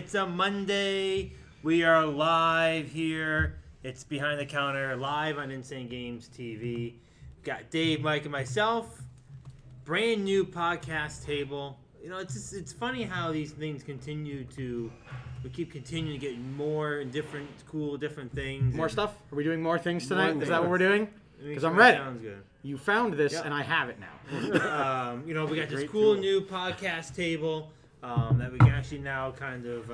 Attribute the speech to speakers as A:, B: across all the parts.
A: It's a Monday. We are live here. It's Behind the Counter, live on Insane Games TV. Got Dave, Mike, and myself. Brand new podcast table. You know, it's funny how these things we keep continuing to get more and different, cool, different things.
B: More stuff? Are we doing more things tonight? Is that what we're doing? Because I'm
A: That
B: ready.
A: sounds good.
B: You found this, and I have it now.
A: You know, we got this cool new podcast table that we can actually now kind of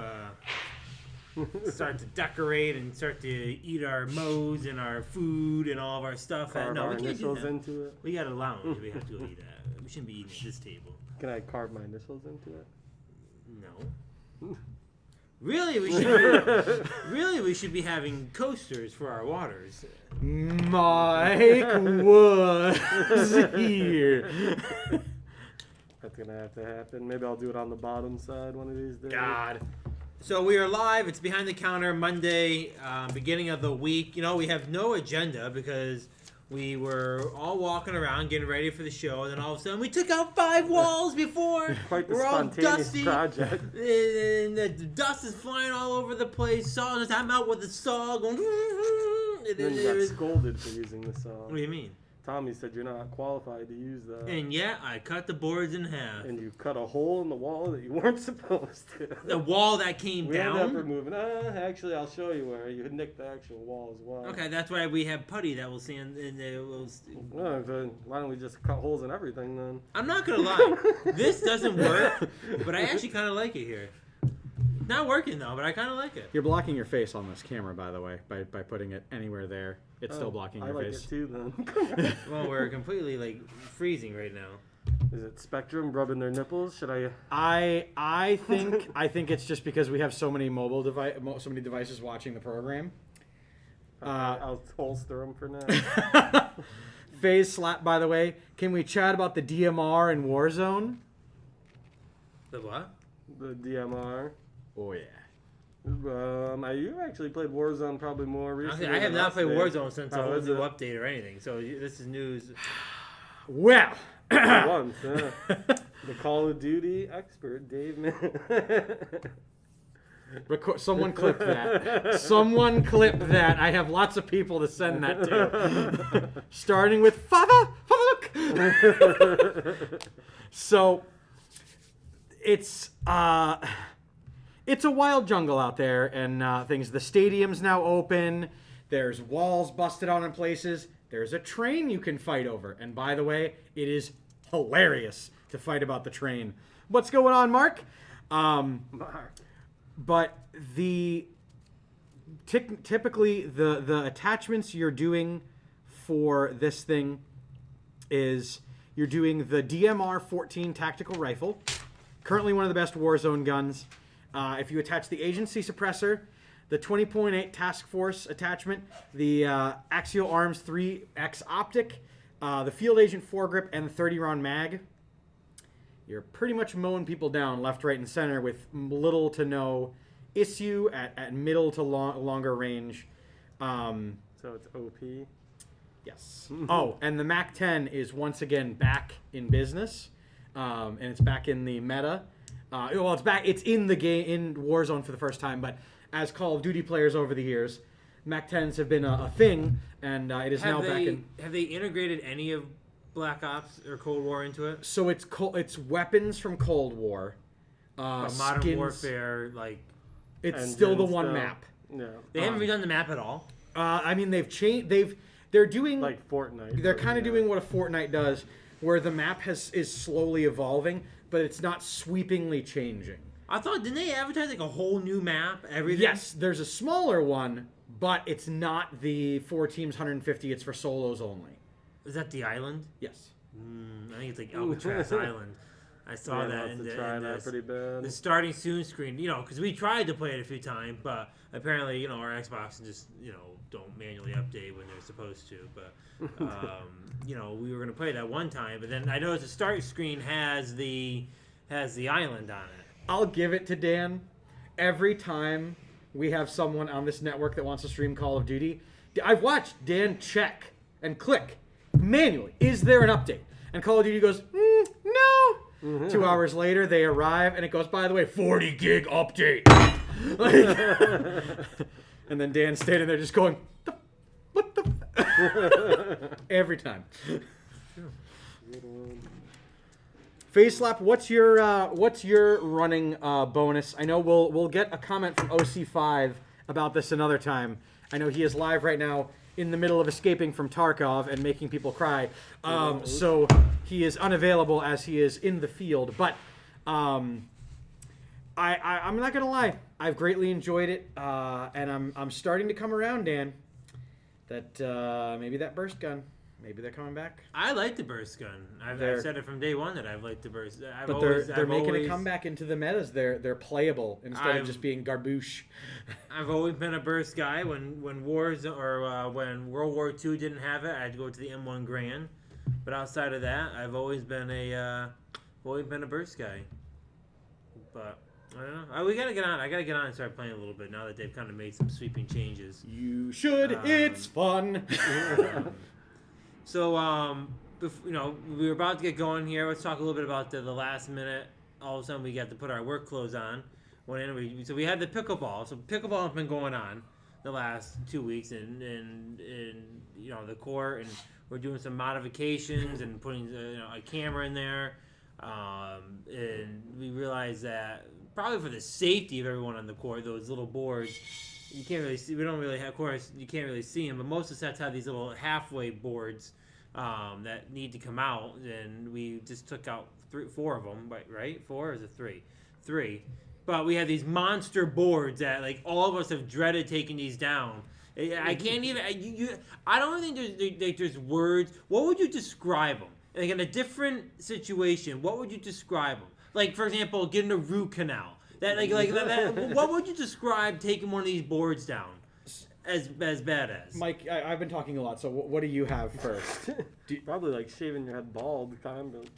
A: start to decorate and start to eat our modes and our food and all of our stuff.
C: Carve our initials into it.
A: We got a lounge. We have to go eat at. We shouldn't be eating at this table.
C: Can I carve my initials into it?
A: No. Really, we should be having coasters for our waters.
B: Mike was here.
C: That's gonna have to happen. Maybe I'll do it on the bottom side one of these days.
B: God.
A: So we are live. It's Behind the Counter Monday, beginning of the week. You know, we have no agenda because we were all walking around getting ready for the show, and then all of a sudden we took out 5 walls before.
C: Quite the
A: We're all
C: spontaneous
A: dusty,
C: project.
A: and the dust is flying all over the place. I'm out with the saw going. And
C: Then you got scolded for using the saw.
A: What do you mean?
C: Tommy said you're not qualified to use that.
A: And yeah, I cut the boards in half.
C: And you cut a hole in the wall that you weren't supposed to.
A: The wall that came
C: We ended up
A: down.
C: removing. Actually, I'll show you where you nicked the actual wall as well.
A: Okay, that's why we have putty that will sand and will.
C: Well, then why don't we just cut holes in everything then?
A: I'm not gonna lie, this doesn't work, but I actually kind of like it here. Not working though, but I kind of like it.
B: You're blocking your face on this camera, by the way, by putting it anywhere there. It's still blocking your
C: I like
B: face.
C: it too then.
A: Well, we're completely like freezing right now.
C: Is it Spectrum rubbing their nipples? Should I?
B: I think it's just because we have so many so many devices watching the program.
C: I'll holster them for now.
B: Phase slap, by the way. Can we chat about the DMR and Warzone?
A: The what?
C: The DMR.
B: Oh yeah.
C: You actually played Warzone probably more recently.
A: I have
C: than
A: not
C: us
A: played
C: did.
A: Warzone since the whole
C: is
A: new
C: it?
A: update or anything. So this is news.
B: Well.
C: Once, yeah. The Call of Duty expert, Dave.
B: Someone clip that. Someone clip that. I have lots of people to send that to. Starting with Father. So it's a wild jungle out there, and things. The stadium's now open. There's walls busted out in places. There's a train you can fight over. And by the way, it is hilarious to fight about the train. What's going on, Mark?
C: Mark.
B: But typically the attachments you're doing for this thing is you're doing the DMR 14 tactical rifle, currently one of the best Warzone guns. If you attach the agency suppressor, the 20.8 task force attachment, the Axial Arms 3X optic, the field agent foregrip, and the 30 round mag, you're pretty much mowing people down left, right, and center with little to no issue at middle to longer range.
C: So it's OP.
B: Yes. Oh, and the MAC-10 is once again back in business, and it's back in the meta. It's back. It's in the game in Warzone for the first time. But as Call of Duty players over the years, MAC-10s have been a thing, and it is now back in.
A: Have they integrated any of Black Ops or Cold War into it?
B: So it's weapons from Cold War.
A: Modern
B: skins.
A: Warfare, like
B: It's still the one
C: still.
B: map.
C: Yeah.
A: they haven't redone the map at all.
B: I mean, they've changed. They're doing
C: Like Fortnite.
B: They're kind of doing what a Fortnite does, where the map is slowly evolving, but it's not sweepingly changing.
A: I thought, didn't they advertise like a whole new map? Everything.
B: Yes, there's a smaller one, but it's not the 4 teams 150. It's for solos only.
A: Is that the island?
B: Yes.
A: I think it's like Alcatraz Island. I saw that in
C: that pretty bad.
A: the starting soon screen. You know, because we tried to play it a few times, but apparently, you know, our Xbox just don't manually update when they're supposed to. But you know, we were gonna play that one time, but then I noticed the start screen has the island on it.
B: I'll give it to Dan. Every time we have someone on this network that wants to stream Call of Duty, I've watched Dan check and click manually. Is there an update? And Call of Duty goes, no. 2 hours later, they arrive, and it goes, by the way, 40 gig update. Like, and then Dan's standing there just going, what the? Every time. Phase Slap, what's your running bonus? I know we'll get a comment from OC5 about this another time. I know he is live right now in the middle of escaping from Tarkov and making people cry. So he is unavailable as he is in the field. But I'm not gonna lie, I've greatly enjoyed it, and I'm starting to come around, Dan. That maybe that burst gun. Maybe they're coming back.
A: I like the burst gun. I've said it from day one that I've liked the burst.
B: They're making a comeback into the metas. They're playable instead of just being garboosh.
A: I've always been a burst guy. When wars or when World War II didn't have it, I'd go to the M1 Grand. But outside of that, I've always been a burst guy. But I don't know. We gotta get on. I gotta get on and start playing a little bit now that they've kind of made some sweeping changes.
B: You should. It's fun.
A: So, we were about to get going here. Let's talk a little bit about the last minute. All of a sudden, we got to put our work clothes on. So we had the pickleball. So pickleball has been going on the last 2 weeks, and the court, and we're doing some modifications and putting a camera in there. And we realized that probably for the safety of everyone on the court, those little boards. You can't really see. We don't really have, of course, you can't really see them. But most of the sets have these little halfway boards that need to come out, and we just took out 4 of them. Right? 4 or is it 3? 3. But we have these monster boards that like all of us have dreaded taking these down. I can't even. I don't think there's words. What would you describe them? Like in a different situation, what would you describe them? Like for example, getting a root canal. What would you describe taking one of these boards down as bad as?
B: Mike, I've been talking a lot, so what do you have first?
C: Probably like shaving your head bald, kind of.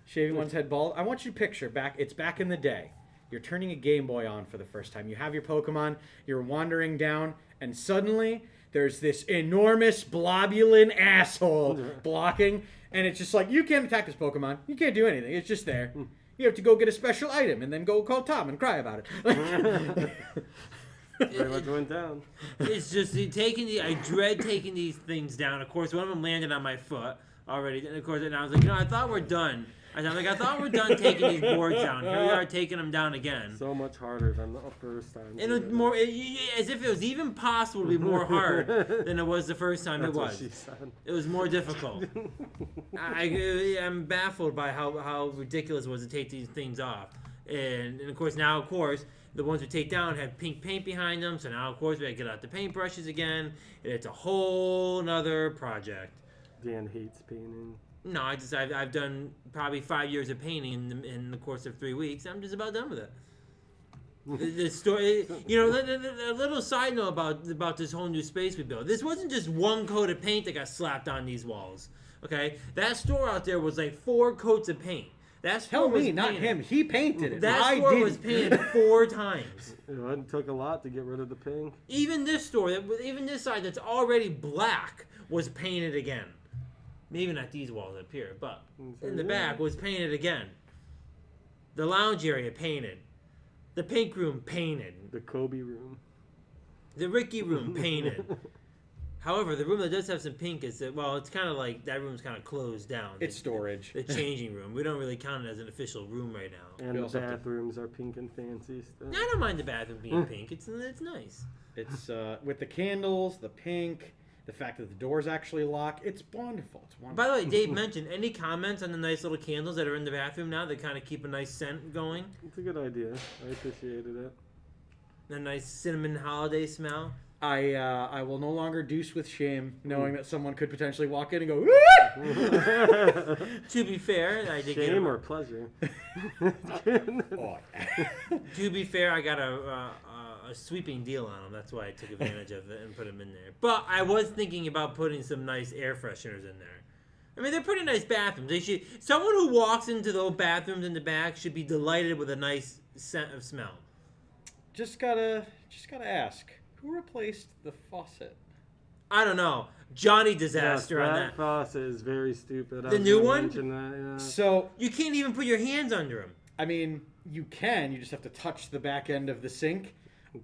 B: Shaving one's head bald? I want you to picture, it's back in the day. You're turning a Game Boy on for the first time. You have your Pokemon, you're wandering down, and suddenly there's this enormous blobulin asshole blocking, and it's just like, you can't attack this Pokemon. You can't do anything. It's just there. You have to go get a special item and then go call Tom and cry about it.
C: Pretty much went down.
A: It's just I dread taking these things down. Of course, one of them landed on my foot already. And of course, I was like, I thought we're done. I thought we're done taking these boards down. Here we are taking them down again.
C: So much harder than the first time.
A: And it was more, as if it was even possible to be more hard than it was the first time.
C: That's
A: it was.
C: What she said.
A: It was more difficult. I'm baffled by how ridiculous it was to take these things off. And of course, the ones we take down have pink paint behind them. So now, of course, we got to get out the paintbrushes again. It's a whole nother project.
C: Dan hates painting.
A: No, I've done probably 5 years of painting in the course of 3 weeks. I'm just about done with it. The story, a little side note about this whole new space we built. This wasn't just one coat of paint that got slapped on these walls. Okay, that store out there was like 4 coats of paint. That store
B: Tell me,
A: was
B: not
A: painted.
B: him. He painted it.
A: That store was painted 4 times.
C: It took a lot to get rid of the pink.
A: Even this store, even this side that's already black, was painted again. Maybe not these walls up here, but in the back was painted again. The lounge area painted. The pink room painted.
C: The Kobe room.
A: The Ricky room painted. However, the room that does have some pink it's kind of like that room's kind of closed down.
B: It's storage.
A: The changing room. We don't really count it as an official room right now.
C: And the bathrooms are pink and fancy stuff.
A: I don't mind the bathroom being pink. It's nice.
B: It's with the candles, the pink. The fact that the doors actually lock, it's wonderful. It's wonderful.
A: By the way, Dave mentioned, any comments on the nice little candles that are in the bathroom now that kind of keep a nice scent going?
C: It's a good idea. I appreciated it.
A: A nice cinnamon holiday smell.
B: I will no longer deuce with shame, knowing that someone could potentially walk in and go, "Ah!"
A: To be fair, I did get
C: shame or pleasure.
A: To be fair, I got a sweeping deal on them. That's why I took advantage of it and put them in there. But I was thinking about putting some nice air fresheners in there. I mean, they're pretty nice bathrooms. Someone who walks into those bathrooms in the back should be delighted with a nice scent of smell.
B: Just gotta ask, who replaced the faucet?
A: I don't know. Johnny Disaster on that.
C: Faucet is very stupid.
A: The new one?
C: That, yeah.
B: So
A: you can't even put your hands under him.
B: I mean, you can. You just have to touch the back end of the sink.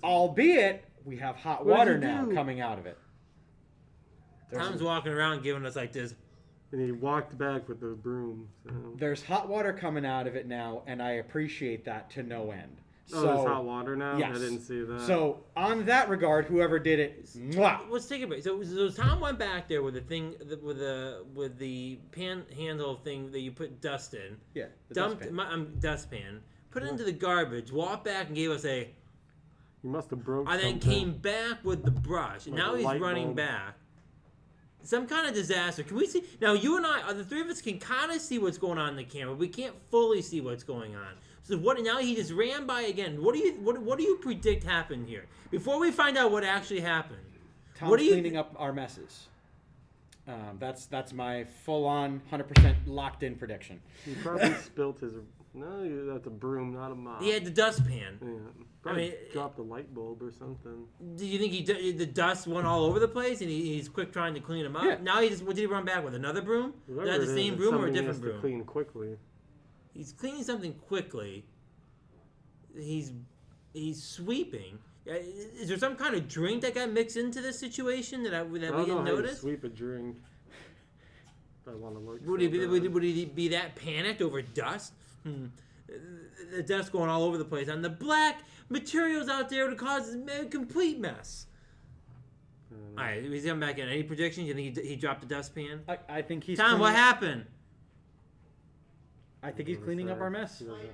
B: albeit we have hot
C: What did
B: water
C: you
B: now
C: do?
B: coming out of it.
A: Tom's walking around giving us like this.
C: And he walked back with the broom. So.
B: There's hot water coming out of it now, and I appreciate that to no end.
C: Oh, there's hot water now?
B: Yes.
C: I didn't see that.
B: So, on that regard, whoever did it, mwah.
A: Let's take a break. So Tom went back there with the thing, with the pan handle thing that you put dust in.
B: Yeah, the
A: Dumped
B: dustpan.
A: dustpan, put it into the garbage, walked back and gave us a.
C: You must have broke
A: And then
C: something.
A: came back with the brush, and
C: Like
A: now
C: a
A: he's
C: light
A: running
C: bulb.
A: back. Some kind of disaster. Can we see now? You and I, the three of us, can kind of see what's going on in the camera. We can't fully see what's going on. So what? Now he just ran by again. What do you predict happened here? Before we find out what actually happened,
B: Tom's
A: what do you
B: cleaning up our messes. That's my full-on 100% locked-in prediction.
C: He probably spilt his. No, that's a broom, not a mop.
A: He had the dustpan.
C: Yeah. Probably
A: mean,
C: dropped a light bulb or something.
A: Do you think the dust went all over the place and he's quick trying to clean them up?
B: Yeah.
A: Now what did he run back with? Another broom?
C: Whoever
A: Is that
C: it
A: the
C: is,
A: same
C: it's
A: broom or a
C: something he
A: different
C: has to
A: broom?
C: clean quickly.
A: He's cleaning something quickly. He's sweeping. Is there some kind of drink that got mixed into this situation that we
C: I don't know
A: didn't
C: how you
A: notice?
C: sweep a drink. If I want to look.
A: Would
C: so
A: he be
C: bad.
A: would he be that panicked over dust? The dust going all over the place, and the black materials out there to cause a complete mess. All right, he's coming back in. Any predictions? You think he dropped the dustpan?
B: I think he's.
A: Tom, what
B: cleaning-
A: happened?
B: I think he's cleaning up our mess.
C: He doesn't-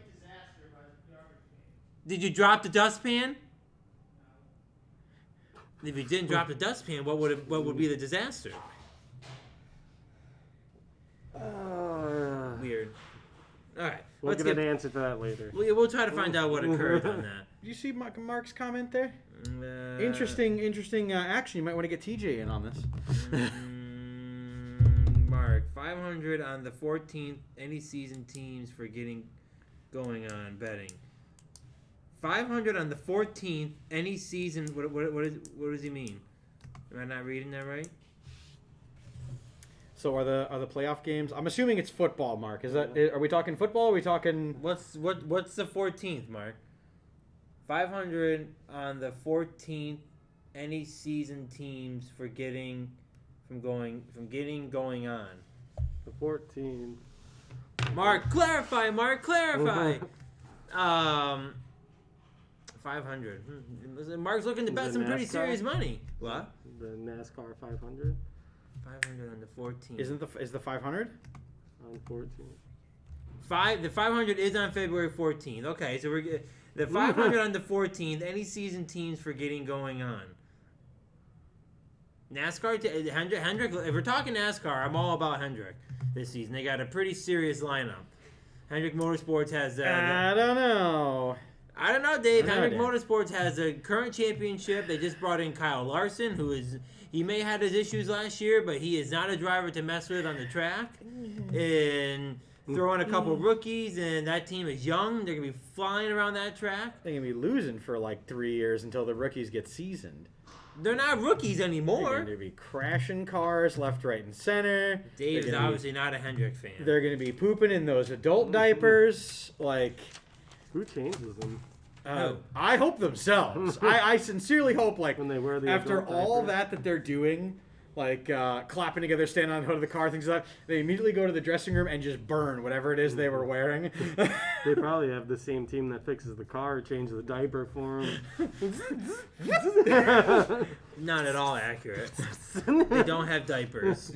A: Did you drop the dustpan? If you didn't drop the dustpan, what would be the disaster? Weird. All right,
C: We'll
A: let's
C: get
A: get.
C: an answer to that later.
A: We'll try to find out what occurred on that.
B: Did you see Mark's comment there?
A: Uh,
B: Interesting action. You might want to get TJ in on this.
A: Mark, 500 on the 14th. Any season teams for getting going on betting. 500 on the 14th. Any season. What does he mean? Am I not reading that right?
B: So are the playoff games? I'm assuming it's football, Mark. Are we talking football? Are we talking?
A: What's the 14th, Mark? 500 on the 14th. Any season teams for getting going on.
C: The 14.
A: Mark, clarify. Mark, clarify. 500. Mark's looking to bet
C: The
A: some pretty
C: NASCAR?
A: serious money. What?
C: The NASCAR 500
A: 500 on the 14th.
B: Is the 500?
C: on 14.
A: The 500 is on February 14th. Okay, so the 500 on the 14th. Any season teams for getting going on. NASCAR, Hendrick. If we're talking NASCAR, I'm all about Hendrick this season. They got a pretty serious lineup. Hendrick Motorsports has.
B: I don't know.
A: I don't know, Dave.
B: No
A: Hendrick
B: idea.
A: Motorsports has a current championship. They just brought in Kyle Larson, he may have had his issues last year, but he is not a driver to mess with on the track. And throwing a couple rookies, and that team is young. They're gonna be flying around that track.
B: They're gonna be losing for like 3 years until the rookies get seasoned.
A: They're not rookies
B: They're
A: anymore.
B: going to be crashing cars left, right, and center.
A: Dave is
B: They're gonna be-
A: obviously not a Hendrick fan.
B: They're going to be pooping in those adult diapers. Like,
C: Who changes them
B: I hope themselves. I sincerely hope, like,
C: when they wear the
B: after
C: adult
B: all
C: diaper?
B: that they're doing, like clapping together, standing on the hood of the car, things like that, they immediately go to the dressing room and just burn whatever it is they were wearing.
C: They probably have the same team that fixes the car, changes the diaper for them.
A: Not at all accurate. They don't have diapers.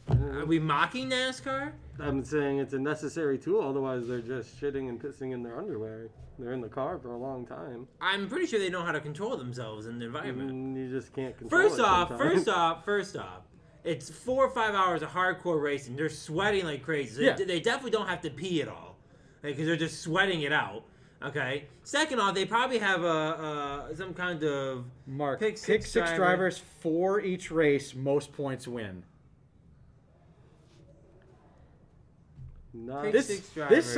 A: Are we mocking NASCAR?
C: I'm saying it's a necessary tool, otherwise they're just shitting and pissing in their underwear. They're in the car for a long time.
A: I'm pretty sure they know how to control themselves in the environment.
C: You just can't control
A: First
C: it
A: off,
C: sometimes.
A: it's 4 or 5 hours of hardcore racing. They're sweating like crazy. So
B: Yeah.
A: they definitely don't have to pee at all, because they're just sweating it out. Okay. Second off, they probably have some kind of
B: Mark,
A: Pick
B: pick
A: six
B: six
A: driver.
B: drivers for each race, most points win.
C: Not
A: Pick
B: This
A: six drivers.
B: this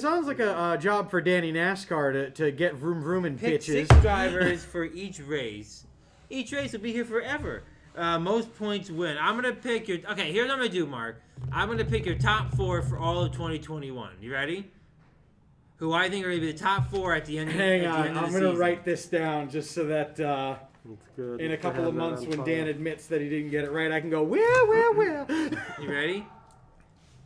B: sounds like a job for Danny NASCAR to get vroom vroom and
A: pick
B: bitches.
A: 6 drivers for each race. Each race will be here forever. Most points win. I'm gonna pick your. Okay, here's what I'm gonna do, Mark. I'm gonna pick your top 4 for all of 2021. You ready? who I think are going to be the top 4 at the end.
B: Hang
A: at the
B: on,
A: end of
B: I'm
A: the
B: going to
A: season.
B: write this down just so that
C: It's good.
B: in a
C: to
B: couple
C: have
B: of
C: that
B: months
C: on
B: when
C: file.
B: Dan admits that he didn't get it right, I can go, well.
A: You ready?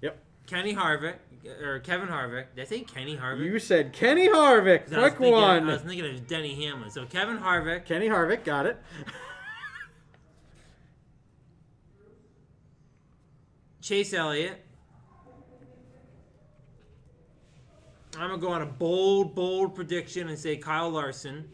B: Yep.
A: Kenny Harvick or Kevin Harvick. Did I say Kenny Harvick?
B: You said Kenny Harvick.
A: 'Cause I was
B: Quick
A: thinking-
B: one.
A: I was thinking of Denny Hamlin. So Kevin Harvick,
B: Kenny Harvick, got it.
A: Chase Elliott. I'm gonna go on a bold prediction and say Kyle Larson.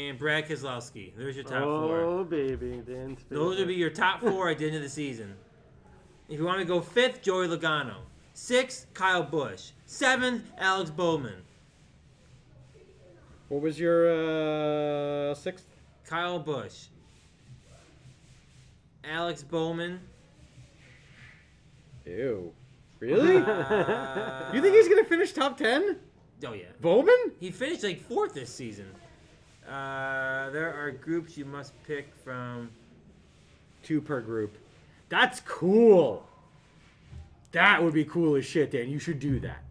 A: And Brad Keselowski. There's your top 4.
C: Oh, baby. Dan's
A: Those would be your top 4 at the end of the season. If you want me to go 5th, Joey Logano. 6th, Kyle Busch. 7th, Alex Bowman.
B: What was your 6th?
A: Kyle Busch. Alex Bowman.
B: Ew. Really?
A: Uh,
B: You think he's going to finish top 10?
A: Oh, yeah.
B: Bowman?
A: He finished like 4th this season. There are groups you must pick from.
B: 2 per group. That's cool. That would be cool as shit, Dan. You should do that.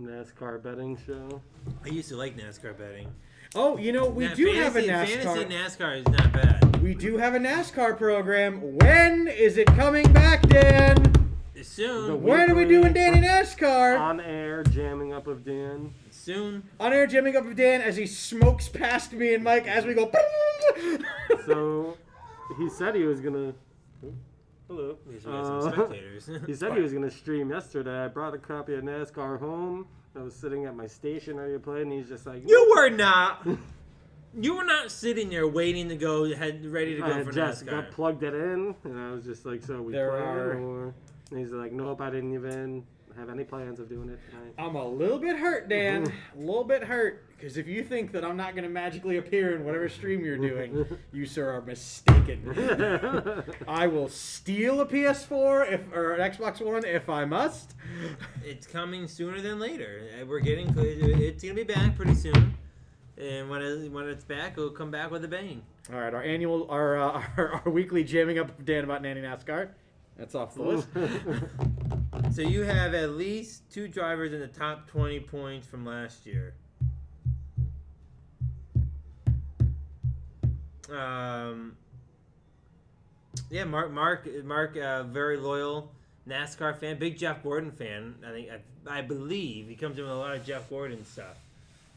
C: NASCAR betting show.
A: I used to like NASCAR betting.
B: Oh, you know, we do have a NASCAR.
A: Fantasy NASCAR is not bad.
B: We do have a NASCAR program. When is it coming back, Dan?
A: Soon.
B: When are we doing Danny NASCAR?
C: On air, jamming up of Dan.
A: Soon.
B: On air, jamming up with Dan as he smokes past me and Mike as we go.
C: So, he said he was gonna. Hello.
A: These are some spectators.
C: He said he was gonna stream yesterday. I brought a copy of NASCAR home. I was sitting at my station ready to play, and he's just like,
A: You were not. You were not sitting there waiting to go, ready to
C: I
A: go
C: had
A: for
C: just
A: NASCAR.
C: got plugged it in, and I was just like, so we
B: There
C: playing,
B: are-
C: or? And he's like, nope, I didn't even have any plans of doing it tonight.
B: I'm a little bit hurt, Dan. A little bit hurt. Because if you think that I'm not going to magically appear in whatever stream you're doing, you, sir, are mistaken. I will steal a PS4 or an Xbox One if I must.
A: It's coming sooner than later. We're getting. It's gonna be back pretty soon, and when it's back, it'll come back with a bang.
B: All right, our weekly jamming up with Dan about Nanny NASCAR. That's off the list.
A: So you have at least 2 drivers in the top 20 points from last year. Yeah, Mark, very loyal NASCAR fan, big Jeff Gordon fan. I believe he comes in with a lot of Jeff Gordon stuff.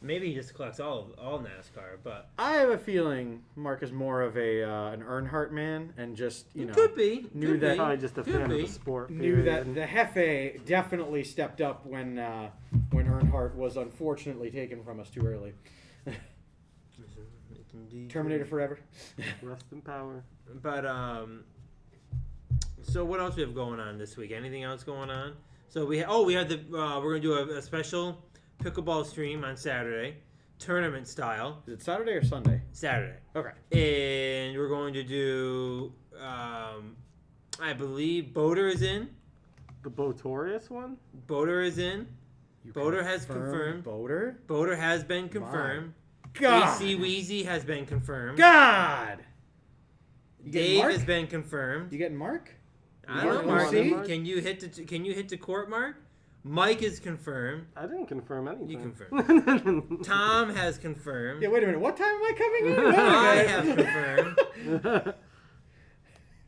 A: Maybe he just collects all NASCAR, but
B: I have a feeling Mark is more of an Earnhardt man and just, you know,
A: could be.
B: knew
A: Could
B: that-
A: be.
C: Probably just a
A: Could
C: fan
A: be.
C: of the sport.
B: knew that
C: period.
B: the Hefe definitely stepped up when Earnhardt was unfortunately taken from us too early. Terminator Forever.
C: Rest in power.
A: But so what else we have going on this week? Anything else going on? So we have the we're gonna do a special pickleball stream on Saturday, tournament style.
B: Is it Saturday or Sunday?
A: Saturday,
B: Okay.
A: and we're going to do I believe Boater is in.
C: The Botorius one?
A: Boater is in. Boater has confirmed.
B: Boater?
A: Boater has been confirmed.
B: God.
A: AC Weezy has been confirmed.
B: God. You getting
A: Dave
B: Mark?
A: has been confirmed.
B: You getting Mark?
A: I don't know,
B: Mark
A: Mark.
B: Mark?
A: Can you hit the court, Mark? Mike is confirmed.
C: I didn't confirm anything.
A: You confirmed. Tom has confirmed.
B: Yeah, wait a minute. What time am I coming in? Wait a
A: I
B: minute.
A: have confirmed.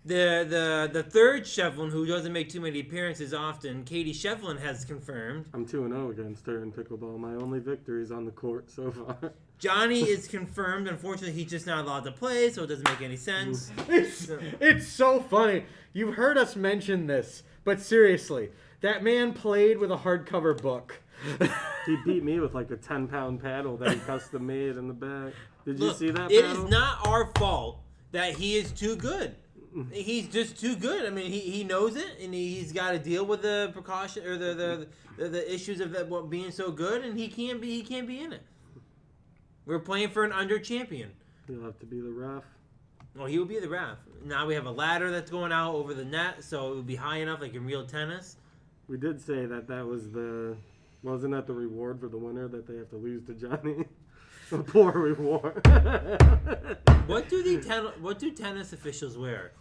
A: The third Shevlin, who doesn't make too many appearances often, Katie Shevlin has confirmed.
C: I'm 2-0 against her in pickleball. My only victory is on the court so far.
A: Johnny is confirmed. Unfortunately, he's just not allowed to play, so it doesn't make any sense.
B: It's so funny. You've heard us mention this, but seriously, that man played with a hardcover book.
C: He beat me with like a 10-pound paddle that he custom made in the back. Did you
A: Look,
C: see that
A: it
C: paddle?
A: is not our fault that he is too good. He's just too good. I mean, he knows it, and he's got to deal with the precaution or the issues of that what being so good, and he can't be in it. We're playing for an under champion.
C: He'll have to be the ref.
A: Well, he will be the ref. Now we have a ladder that's going out over the net, so it would be high enough like in real tennis.
C: We did say that was wasn't that the reward for the winner, that they have to lose to Johnny? A poor reward.
A: What do tennis officials wear?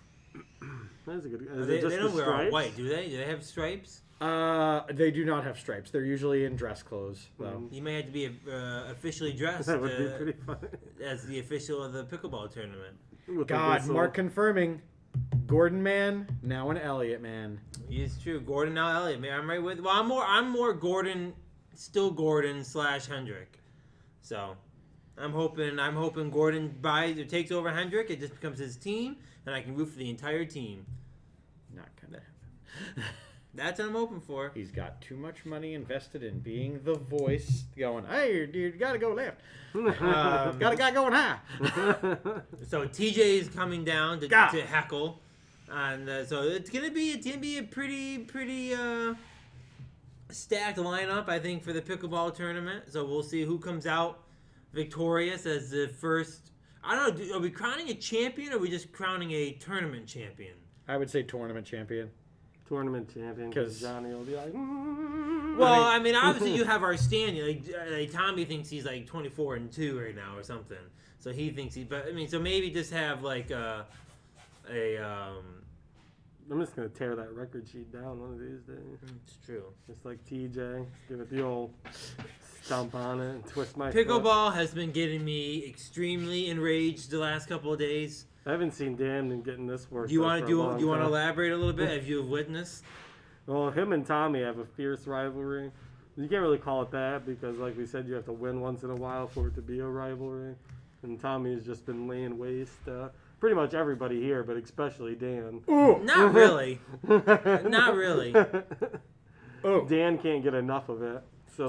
C: That's a good. Is
A: They
C: it just
A: don't
C: the
A: wear all
C: stripes?
A: white, do they? Do they have stripes?
B: They do not have stripes. They're usually in dress clothes, though.
A: You may have to be officially dressed
C: That would be pretty fun.
A: as the official of the pickleball tournament.
C: With the
B: God,
C: whistle.
B: Mark confirming. Gordon man, now an Elliott man.
A: It's true. Gordon now Elliott. Man, I'm right with. Well, I'm more Gordon, still Gordon / Hendrick. So, I'm hoping Gordon buys or takes over Hendrick. It just becomes his team, and I can root for the entire team.
B: Not gonna happen.
A: That's what I'm hoping for.
B: He's got too much money invested in being the voice, going, hey, dude, you gotta go left. Got a guy going high.
A: So TJ is coming down to
B: God.
A: heckle, and so it's gonna be a pretty stacked lineup, I think, for the pickleball tournament. So we'll see who comes out victorious as the first. I don't know. Are we crowning a champion, or are we just crowning a tournament champion?
B: I would say tournament champion.
C: Tournament champion
B: 'Cause-
C: because Johnny will be like.
A: Well, I mean, obviously you have our standing. Like Tommy thinks he's like 24-2 right now or something. So he thinks he. But I mean, so maybe just have like a
C: I'm just gonna tear that record sheet down one of these days.
A: It's true.
C: Just like TJ, give it the old stomp on it and twist my foot.
A: Pickleball has been getting me extremely enraged the last couple of days.
C: I haven't seen Damon getting this work.
A: Do you want to
C: want to
A: elaborate a little bit? Have you witnessed?
C: Well, him and Tommy have a fierce rivalry. You can't really call it that because, like we said, you have to win once in a while for it to be a rivalry. And Tommy has just been laying waste. Pretty much everybody here, but especially Dan.
A: Not really. Not really.
B: Oh.
C: Dan can't get enough of it. So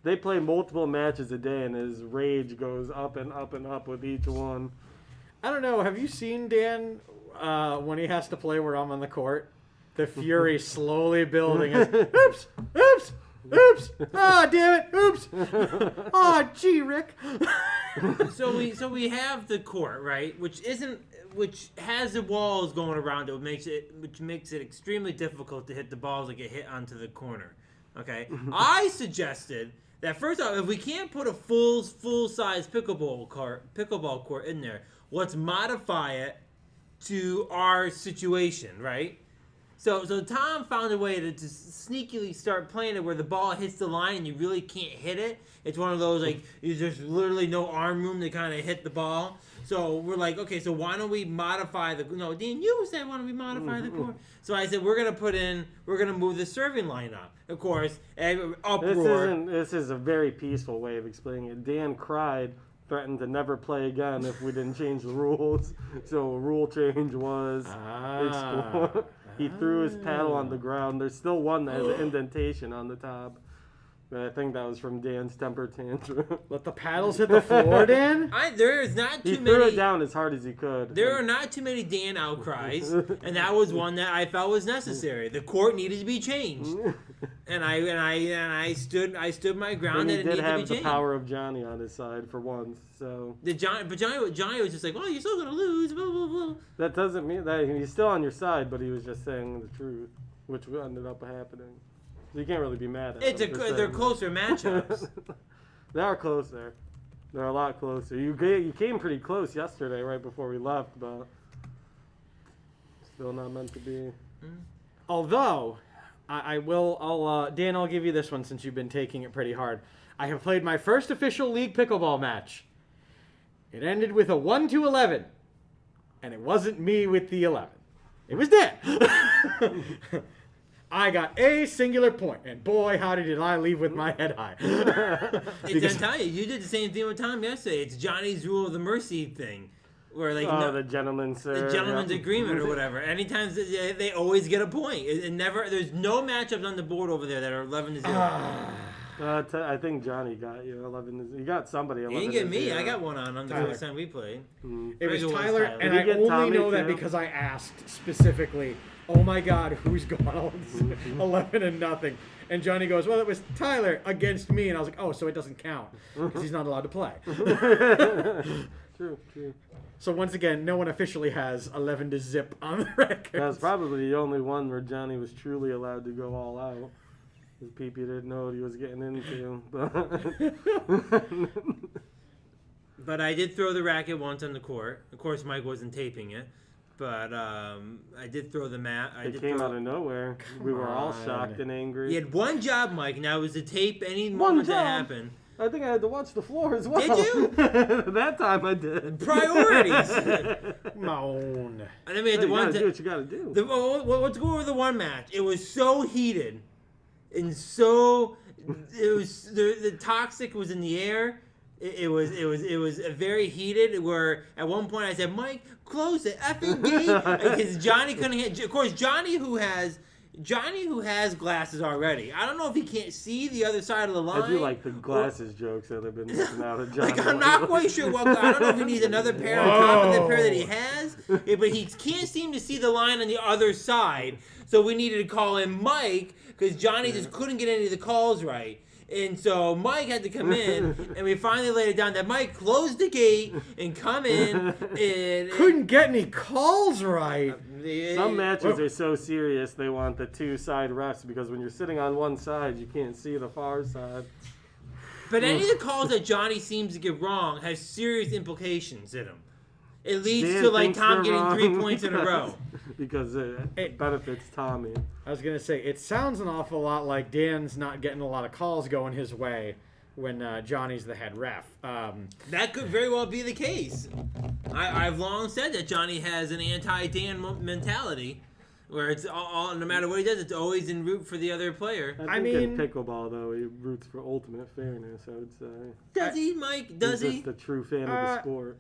C: they play multiple matches a day, and his rage goes up and up and up with each one.
B: I don't know. Have you seen Dan when he has to play where I'm on the court? The fury slowly building. Oops! Oops! Oops! Oh, damn it! Oops! Oh, gee, Rick.
A: So we have the court, right, which has the walls going around it, which makes it extremely difficult to hit the balls that get hit onto the corner. Okay, I suggested that first off, if we can't put a full size pickleball court in there, let's modify it to our situation, right? So Tom found a way to sneakily start playing it where the ball hits the line and you really can't hit it. It's one of those, like, there's literally no arm room to kind of hit the ball. So we're like, okay, so why don't we modify no, Dean, you said why don't we modify the court? So I said, we're going to move the serving line up. Of course, uproar.
C: This is a very peaceful way of explaining it. Dan cried, threatened to never play again if we didn't change the rules. So a rule change was he threw his paddle on the ground. There's still one that has an indentation on the top. But I think that was from Dan's temper tantrum.
B: Let the paddles hit the floor, Dan?
A: There is not
C: He
A: too
C: threw
A: many.
C: it down as hard as he could.
A: There are not too many Dan outcries, and that was one that I felt was necessary. The court needed to be changed, and I stood my ground
C: And
A: that
C: he
A: it
C: did
A: needed to be
C: have the
A: changed.
C: power of Johnny on his side for once. So
A: Johnny was just like, well, you're still gonna lose. Blah, blah, blah.
C: that doesn't mean that he's still on your side, but he was just saying the truth, which ended up happening. So you can't really be mad at him.
A: They're closer matchups.
C: They are closer. They're a lot closer. You came pretty close yesterday, right before we left, but still not meant to be.
B: Although, Dan, I'll give you this one since you've been taking it pretty hard. I have played my first official league pickleball match. It ended with a 1-11. And it wasn't me with the 11. It was Dan. I got a singular point, and boy, howdy did I leave with my head high.
A: I'm telling you, you did the same thing with Tom yesterday. It's Johnny's rule of the mercy thing, where like
C: The gentleman's
A: agreement or whatever. Anytime they always get a point. It never. There's no matchups on the board over there that are 11-0.
C: I think Johnny got you 11. You got somebody 11.
A: You didn't get me. I got one on the
B: Tyler.
A: first time we played.
B: It was
A: Very good one,
B: Tyler,
A: Tyler.
B: and
C: Did
B: I
C: you get
B: only
C: Tommy
B: know that
C: too?
B: because I asked specifically, oh my God, who's gone 11-0? And Johnny goes, well, it was Tyler against me. And I was like, oh, so it doesn't count because he's not allowed to play.
C: True.
B: So once again, no one officially has 11-0 on the record.
C: That's probably the only one where Johnny was truly allowed to go all out. Because people didn't know what he was getting into.
A: But I did throw the racket once on the court. Of course, Mike wasn't taping it. But I did throw the mat.
C: It came out of nowhere. We were all shocked and angry.
A: You had one job, Mike, and that was to tape any moment that happened.
C: I think I had to watch the floor as well.
A: Did you?
C: That time I did.
A: Priorities.
B: Moan.
A: And then we had
C: You
A: the one.
C: gotta do what you gotta do.
A: Let's go over the one match. It was so heated, and so it was the toxic was in the air. It was very heated. Where at one point I said, "Mike, close the effing gate," because Johnny couldn't. Of course, Johnny who has glasses already. I don't know if he can't see the other side of the line.
C: I do like the glasses jokes that have been missing out of Johnny.
A: Like, I'm not quite sure what. I don't know if he needs another pair on top of the pair that he has, but he can't seem to see the line on the other side. So we needed to call in Mike because Johnny just couldn't get any of the calls right. And so Mike had to come in, and we finally laid it down that Mike closed the gate and come in. And
B: Couldn't get any calls right.
C: Some matches are so serious they want the two side refs because when you're sitting on one side you can't see the far side.
A: But any of the calls that Johnny seems to get wrong has serious implications in them. It leads
C: Dan
A: to like
C: thinks
A: Tom
C: they're
A: getting
C: wrong
A: 3 points in a row.
C: Because it benefits Tommy.
B: I was gonna say it sounds an awful lot like Dan's not getting a lot of calls going his way when Johnny's the head ref.
A: That could very well be the case. I've long said that Johnny has an anti-Dan mentality, where it's all no matter what he does, it's always in root for the other player.
C: I think in pickleball though he roots for ultimate fairness. I would say.
A: Does he, Mike? Does
C: He's
A: he?
C: just a true fan of the sport.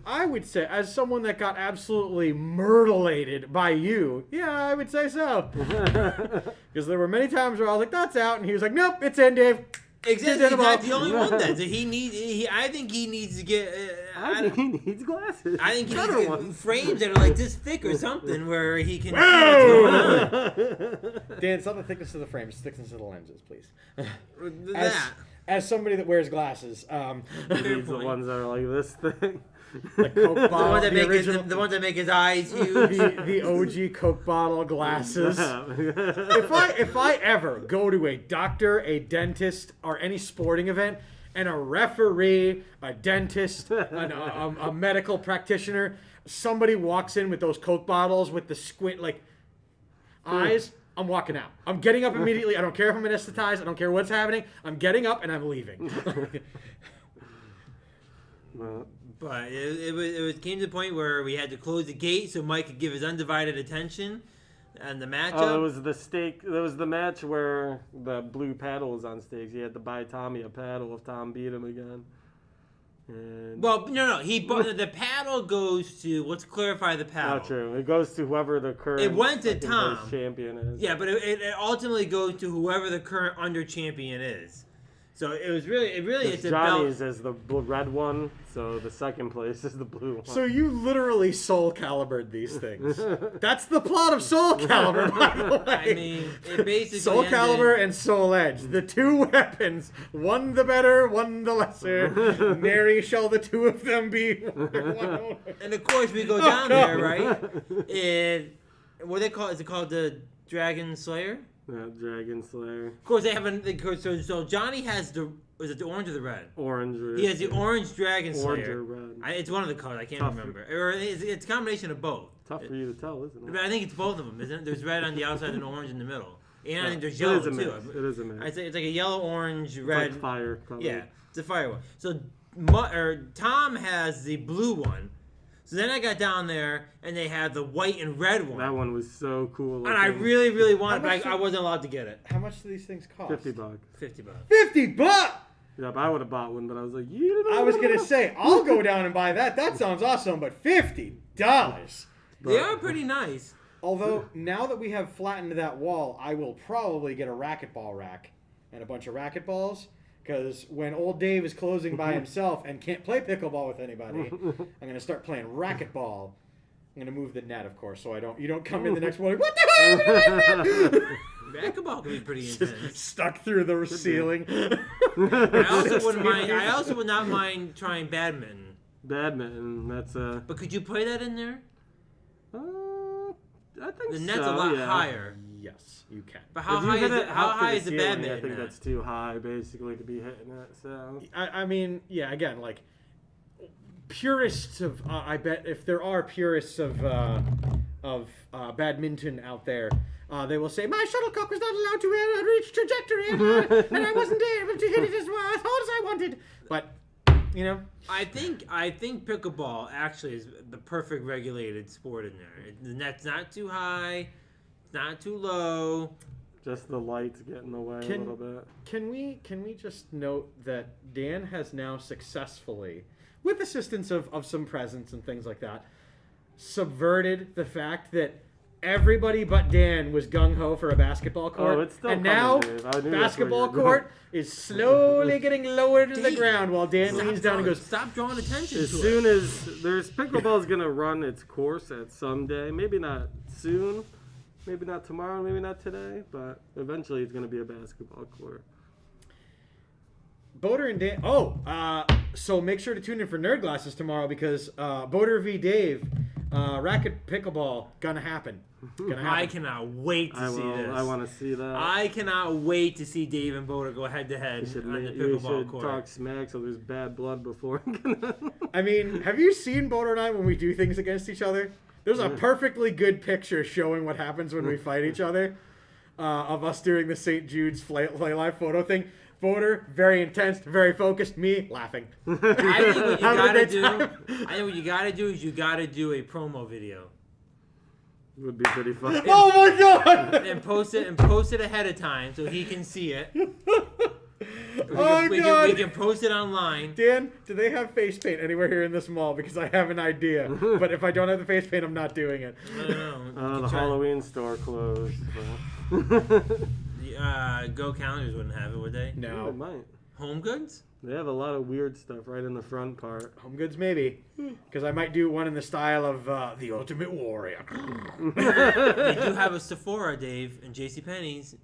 B: I would say, as someone that got absolutely myrtleated by you, yeah, I would say so. Because there were many times where I was like, "That's out," and he was like, "Nope, it's in, Dave."
A: Exactly. He's not the only one that. I think he needs to get.
C: I think he needs glasses.
A: I think he
C: Better
A: needs
C: ones.
A: frames that are like this thick or something where he can.
B: Dan, it's not the thickness of the frame; it's the thickness of the lenses, please.
A: That.
B: As somebody that wears glasses,
C: He needs the ones that are like this thing.
B: the Coke bottle,
A: The ones that make his eyes huge.
B: the OG Coke bottle glasses. If I ever go to a doctor, a dentist, or any sporting event, and a referee, a dentist, a medical practitioner, somebody walks in with those Coke bottles with the squint eyes, I'm walking out. I'm getting up immediately. I don't care if I'm anesthetized. I don't care what's happening. I'm getting up and I'm leaving.
A: But it came to the point where we had to close the gate so Mike could give his undivided attention and the matchup.
C: Oh, it was the stake. There was the match where the blue paddle was on stakes. He had to buy Tommy a paddle if Tom beat him again. And
A: Well, no. The paddle goes to. Let's clarify the paddle.
C: not true. It goes to whoever the current
A: It went to
C: second
A: Tom.
C: place champion is.
A: Yeah, but it ultimately goes to whoever the current under champion is. So it really it's a belt.
C: Johnny's is the red one, so the second place is the blue one.
B: So you literally Soul Calibered these things. That's the plot of Soul Calibur, by the way.
A: I mean, it basically
B: Soul
A: ended-
B: Calibur and Soul Edge, the two weapons, one the better, one the lesser. Nary shall the two of them be. One.
A: And of course we go down there, right? And what they call? Is it called the Dragon Slayer?
C: Yeah, Dragon Slayer.
A: Of course they have so Johnny has the was it the orange or the red?
C: Orange.
A: He has the orange Dragon Slayer.
C: Orange or red.
A: It's one of the colors. I can't
C: Tough.
A: remember. Or it's a combination of both.
C: Tough for you to tell, isn't
A: But
C: it?
A: I think it's both of them, isn't it? There's red on the outside and orange in the middle. And I think there's
C: It
A: yellow
C: is a
A: too.
C: mix. It is a mix.
A: It's like a yellow, orange,
C: It's
A: red.
C: like fire color.
A: Yeah, it's a fire one. So Tom has the blue one. So then I got down there and they had the white and red one.
C: That one was so cool.
A: And I really, really wanted,
B: How much
A: but I wasn't allowed to get it.
B: How much do these things cost?
C: $50.
A: $50.
B: $50!
C: Yep, I would have bought one, but I was like,
B: I was gonna say, I'll go down and buy that. That sounds awesome, but $50.
A: They are pretty nice.
B: Although, now that we have flattened that wall, I will probably get a racquetball rack and a bunch of racquetballs. Because when old Dave is closing by himself and can't play pickleball with anybody, I'm going to start playing racquetball. I'm going to move the net, of course, so you don't come in the next morning, what the hell?
A: Racquetball can be pretty intense.
B: Stuck through the ceiling.
A: I also would not mind trying badminton.
C: Badminton, that's
A: But could you play that in there?
C: I think
A: The net's
C: so,
A: a lot
C: yeah.
A: higher.
B: Yes, you can.
A: But how
C: If you
A: high
C: hit
A: is
C: it
A: it? How
C: up to
A: high is the
C: ceiling,
A: badminton
C: I think
A: net?
C: that's too high, basically, to be hitting it. So
B: I mean, yeah, again, like, purists of I bet if there are purists of badminton out there, they will say my shuttlecock was not allowed to reach trajectory, and I wasn't able to hit it as hard as I wanted. But
A: I think pickleball actually is the perfect regulated sport in there. The net's not too high, not too low.
C: Just the lights get in the way a little bit.
B: Can we just note that Dan has now successfully, with assistance of some presents and things like that, subverted the fact that everybody but Dan was gung-ho for a basketball court.
C: Oh, it's still
B: and
C: coming,
B: now
C: Dave. I knew
B: basketball
C: that's where you were
B: court is slowly getting lowered to the
A: Dave,
B: ground while Dan leans down and goes,
A: "Stop drawing attention
C: As
A: to
C: soon
A: it."
C: as pickleball's gonna run its course at some day, maybe not soon, maybe not tomorrow, maybe not today, but eventually it's gonna be a basketball court.
B: Boater and Dan. So make sure to tune in for Nerd Glasses tomorrow because Boater v. Dave, racket pickleball, gonna happen.
A: I cannot wait to see this.
C: I want to see that.
A: I cannot wait to see Dave and Boater go head to head on the
C: You
A: pickleball
C: should
A: court.
C: talk smack so there's bad blood before.
B: I mean, have you seen Boater and I when we do things against each other? There's a perfectly good picture showing what happens when we fight each other of us doing the St. Jude's Play Live photo thing. Boater, very intense, very focused. Me, laughing.
A: I think what you gotta do is you gotta do a promo video.
C: Would be pretty fun.
B: Oh my god!
A: And post it ahead of time so he can see it. We can post it online.
B: Dan, do they have face paint anywhere here in this mall? Because I have an idea. But if I don't have the face paint, I'm not doing it.
A: I don't know.
C: The Halloween store closed.
A: Go Calendars wouldn't have it, would they?
C: They
B: No.
C: might.
A: Home Goods?
C: They have a lot of weird stuff right in the front part.
B: Home Goods, maybe. Because I might do one in the style of The Ultimate Warrior.
A: They do have a Sephora, Dave, and JCPenney's.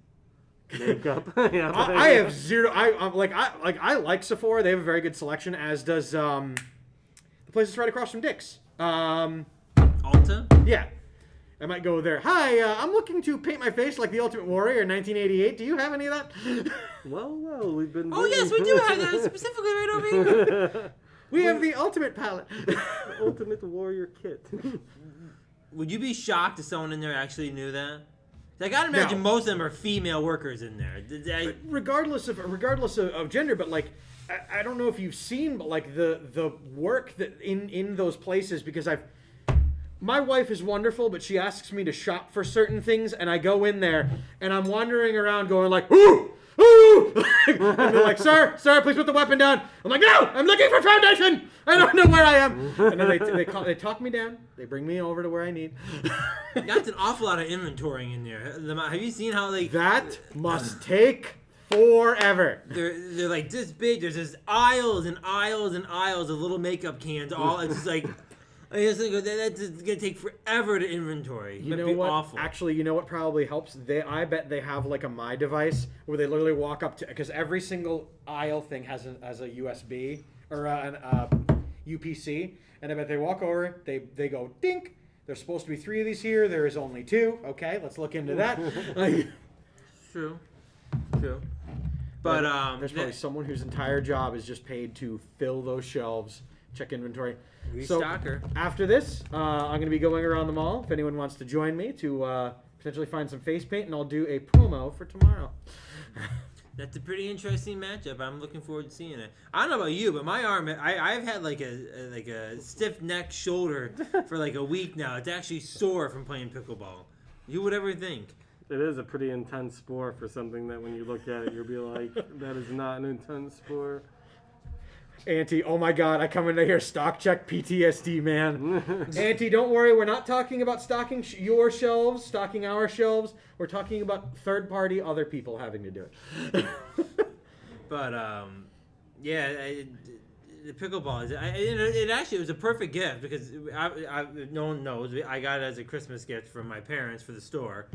C: Makeup. Yeah,
B: I have zero. I like Sephora. They have a very good selection, as does the place that's right across from Dick's.
A: Ulta?
B: Yeah. I might go there. Hi, I'm looking to paint my face like the Ultimate Warrior in 1988. Do you have any of that?
C: Well, we've been.
A: Oh, yes, we do have that specifically right over here.
B: We have the Ultimate palette.
C: Ultimate Warrior kit.
A: Would you be shocked if someone in there actually knew that? I gotta imagine most of them are female workers in there.
B: Regardless of gender, but like, I don't know if you've seen, but like the work that in those places, because my wife is wonderful, but she asks me to shop for certain things, and I go in there, and I'm wandering around going like, ooh, ooh! And they're like, sir, please put the weapon down. I'm like, no, I'm looking for foundation. I don't know where I am. And then they talk me down. They bring me over to where I need.
A: That's an awful lot of inventorying in there. Have you seen how
B: That must take forever.
A: they're like this big? There's just aisles and aisles and aisles of little makeup cans. It's just like. That's gonna take forever to inventory.
B: You know
A: be
B: what?
A: Awful.
B: Actually, you know what probably helps? I bet they have like a My Device where they literally walk up to, because every single aisle thing has a USB or an UPC, and I bet they walk over, they go dink. There's supposed to be 3 of these here. There is only 2. Okay, let's look into that.
A: True. But
B: there's probably someone whose entire job is just paid to fill those shelves, check inventory.
A: Restocker.
B: So after this, I'm going to be going around the mall. If anyone wants to join me to potentially find some face paint, and I'll do a promo for tomorrow.
A: That's a pretty interesting matchup. I'm looking forward to seeing it. I don't know about you, but my arm, I've had like a stiff neck shoulder for like a week now. It's actually sore from playing pickleball. You would ever think?
C: It is a pretty intense sport for something that when you look at it, you'll be like, that is not an intense sport.
B: Auntie, oh my God, I come into here, stock check PTSD, man. Auntie, don't worry, we're not talking about stocking your shelves, stocking our shelves. We're talking about third-party other people having to do it.
A: But, the pickleball, it was a perfect gift because no one knows. I got it as a Christmas gift from my parents for the store.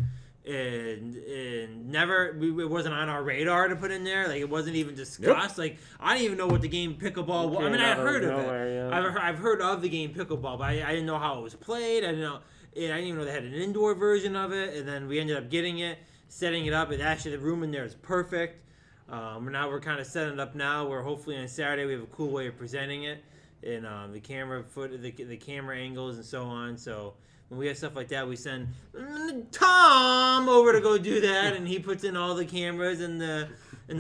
A: And it wasn't on our radar to put in there. Like, it wasn't even discussed. Nope. Like, I didn't even know what the game pickleball was. I mean, I heard of it. Yeah. I've heard of the game pickleball, but I didn't know how it was played. I didn't even know they had an indoor version of it. And then we ended up getting it, setting it up. And actually, the room in there is perfect. Now we're kind of setting it up now where hopefully on Saturday we have a cool way of presenting it. and the camera the camera angles and so on. So when we have stuff like that, we send Tom over to go do that, and he puts in all the cameras and the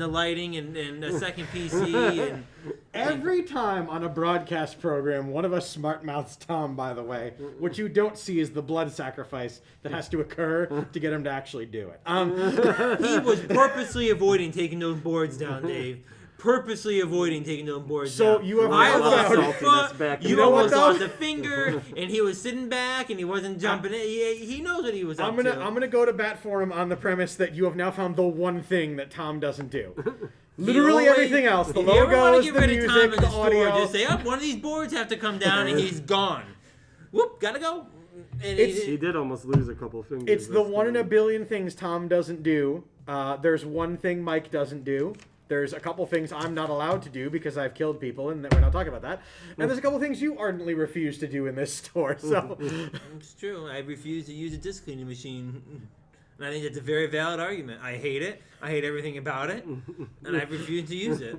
A: lighting and a second PC. And
B: Every time on a broadcast program, one of us smart mouths Tom, by the way. What you don't see is the blood sacrifice that has to occur to get him to actually do it.
A: he was purposely avoiding taking those boards down, Dave. Purposely avoiding taking those boards
B: So
A: down.
B: you have
A: I
B: now
A: lost
B: found-
A: a foot,
C: back in
A: you
C: the
A: almost
B: day.
A: lost a finger, and he was sitting back and he wasn't jumping in. He knows what he was up
B: I'm
A: to.
B: gonna go to bat for him on the premise that you have now found the one thing that Tom doesn't do. Literally everything else, the
A: If you ever wanna
B: logos,
A: get
B: the
A: rid of Tom
B: music,
A: in
B: the
A: store,
B: audio.
A: just say, "Oh, one of these boards have to come down," and he's gone. Whoop, gotta go. And
C: He did almost lose a couple fingers.
B: It's the
C: this
B: one in a
C: time.
B: billion things Tom doesn't do. There's one thing Mike doesn't do. There's a couple things I'm not allowed to do because I've killed people, and we're not talking about that. And there's a couple things you ardently refuse to do in this store. So
A: It's true. I refuse to use a disc cleaning machine. And I think that's a very valid argument. I hate it. I hate everything about it. And I refuse to use it.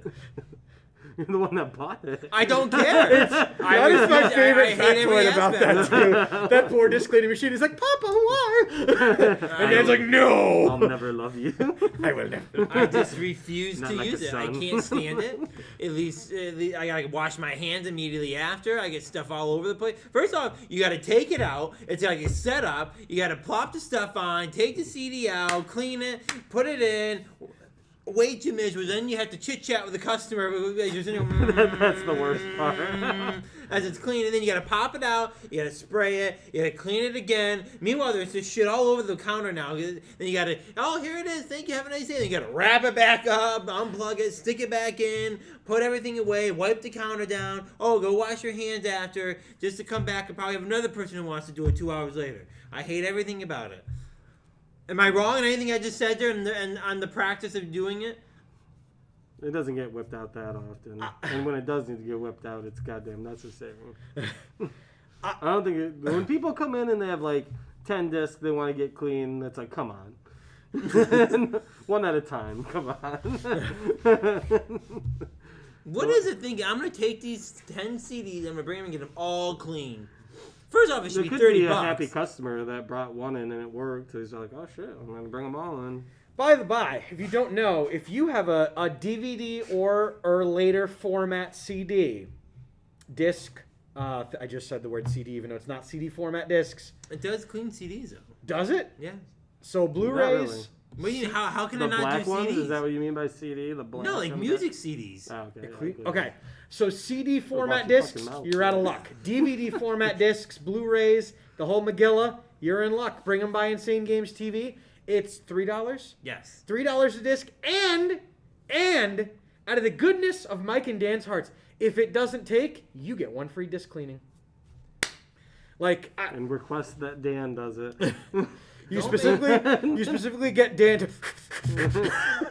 C: You're the one that bought it.
A: I don't care.
B: that is my favorite
A: I hate every
B: factoid about that
A: aspect.
B: too. That poor disc cleaning machine is like, Papa, why? And Dad's like,
C: I'll
B: no,
C: never love you.
B: I will never.
A: I just refuse
C: Not
A: to
C: like
A: use
C: the
A: it. I
C: sun.
A: can't stand it. At least I gotta wash my hands immediately after. I get stuff all over the place. First off, you gotta take it out. It's gotta get set up. You gotta plop the stuff on, take the CD out, clean it, put it in. Way too miserable. Then you have to chit chat with the customer.
C: That's the worst part.
A: As it's clean, and then you gotta pop it out, you gotta spray it, you gotta clean it again. Meanwhile, there's this shit all over the counter now. Then you gotta, oh, here it is, thank you, have a nice day. Then you gotta wrap it back up, unplug it, stick it back in, put everything away, wipe the counter down. Oh, go wash your hands after, just to come back and probably have another person who wants to do it 2 hours later. I hate everything about it. Am I wrong in anything I just said there and on the practice of doing it?
C: It doesn't get whipped out that often. And when it does need to get whipped out, it's goddamn necessary. I don't think it, when people come in and they have like 10 discs they want to get clean, it's like, come on. One at a time, come on.
A: What is it thinking? I'm going to take these 10 CDs, I'm going to bring them and get them all clean. First off, it should
C: There
A: be
C: could be
A: $30.
C: a happy customer that brought one in and it worked. So he's like, oh shit, I'm going to bring them all in.
B: By the by, if you don't know, if you have a DVD or later format CD, disc, I just said the word CD even though it's not CD format discs.
A: It does clean CDs, though.
B: Does it?
A: Yeah.
B: So Blu-rays,
C: really.
A: What do you, how can
C: The
A: I not
C: black
A: do
C: ones?
A: CDs?
C: Is that what you mean by CD? The black
A: No, like
C: and
A: music CDs.
C: black? Oh, okay.
B: Cle-
C: yeah,
B: okay. So CD format
C: your
B: discs,
C: fucking mouth.
B: you're out of luck. DVD format discs, Blu-rays, the whole Megillah, you're in luck. Bring them by Insane Games TV. It's $3.
A: Yes.
B: $3 a disc, and out of the goodness of Mike and Dan's hearts, if it doesn't take, you get one free disc cleaning. Like
C: And request that Dan does it.
B: you
A: Don't
B: specifically get Dan to.
A: I